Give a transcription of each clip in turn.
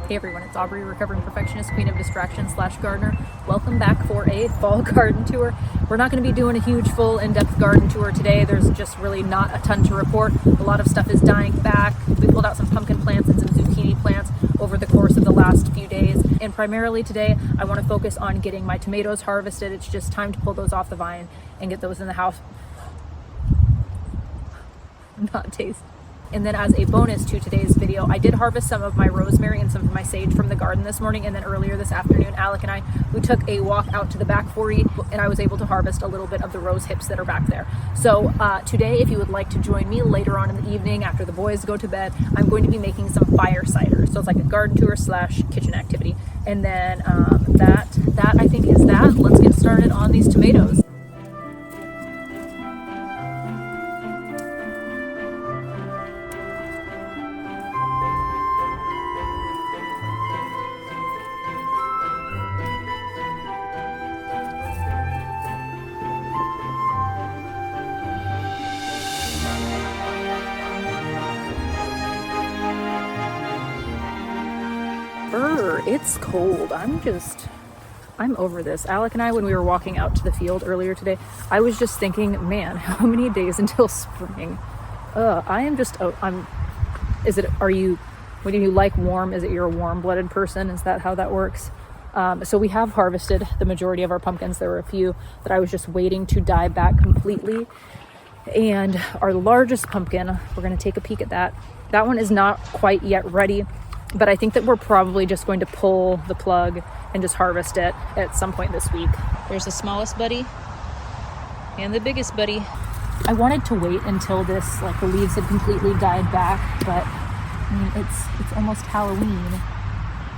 Hey everyone, it's Aubrey, recovering perfectionist, queen of distraction / gardener. Welcome back for a fall garden tour. We're not going to be doing a huge full in-depth garden tour today. There's just really not a ton to report. A lot of stuff is dying back. We pulled out some pumpkin plants and some zucchini plants over the course of the last few days. And primarily today, I want to focus on getting my tomatoes harvested. It's just time to pull those off the vine and get those in the house. Not taste. And then as a bonus to today's video, I did harvest some of my rosemary and some of my sage from the garden this morning, and then earlier this afternoon, Alec and we took a walk out to the back 40, and I was able to harvest a little bit of the rose hips that are back there. So today, if you would like to join me later on in the evening after the boys go to bed, I'm going to be making some fire cider. So it's like a garden tour / kitchen activity. And then that I think is that. Let's get started on these tomatoes. It's cold. I'm over this. Alec and I, when we were walking out to the field earlier today, I was just thinking, man, how many days until spring? Do you like warm? Is it you're a warm-blooded person? Is that how that works? So we have harvested the majority of our pumpkins. There were a few that I was just waiting to die back completely. And our largest pumpkin, we're going to take a peek at that. That one is not quite yet ready, but I think that we're probably just going to pull the plug and just harvest it at some point this week. There's the smallest buddy and the biggest buddy. I wanted to wait until the leaves had completely died back, but I mean, it's almost Halloween.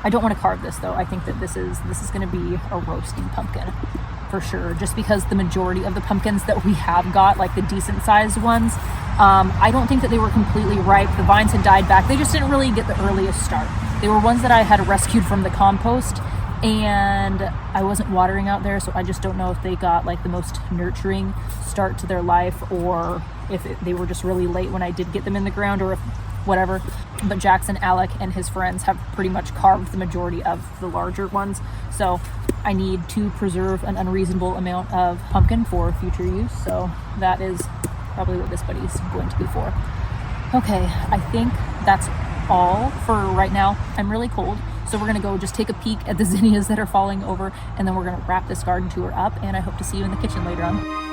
I don't want to carve this though. I think that this is going to be a roasting pumpkin for sure, just because the majority of the pumpkins that we have got, like the decent sized ones, I don't think that they were completely ripe. The vines had died back. They just didn't really get the earliest start. They were ones that I had rescued from the compost, and I wasn't watering out there, so I just don't know if they got like the most nurturing start to their life, or if they were just really late when I did get them in the ground, or if whatever. But Jackson, Alec, and his friends have pretty much carved the majority of the larger ones, so I need to preserve an unreasonable amount of pumpkin for future use. So that is probably what this buddy is going to be for. Okay, I think that's all for right now. I'm really cold, so we're gonna go just take a peek at the zinnias that are falling over, and then we're gonna wrap this garden tour up, and I hope to see you in the kitchen later on.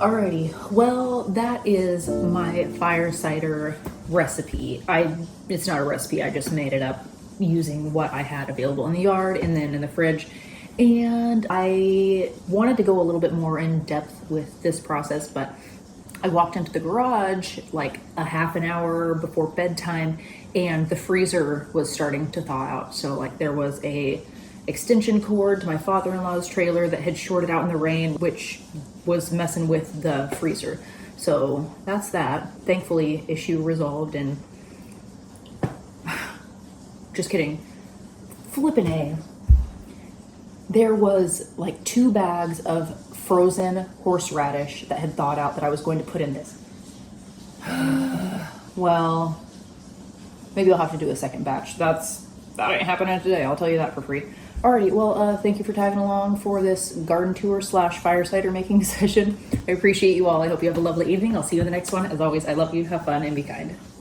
Alrighty, well, that is my fire cider recipe. It's not a recipe, I just made it up using what I had available in the yard and then in the fridge. And I wanted to go a little bit more in depth with this process, but I walked into the garage like a half an hour before bedtime and the freezer was starting to thaw out. So like there was a extension cord to my father-in-law's trailer that had shorted out in the rain, which was messing with the freezer. So that's that. Thankfully, issue resolved and just kidding. Flippin' A. There was like 2 bags of frozen horseradish that had thawed out that I was going to put in this. Well, maybe I'll have to do a second batch. That ain't happening today, I'll tell you that for free. Alrighty, well, thank you for tagging along for this garden tour / fire cider making session. I appreciate you all. I hope you have a lovely evening. I'll see you in the next one. As always, I love you, have fun, and be kind.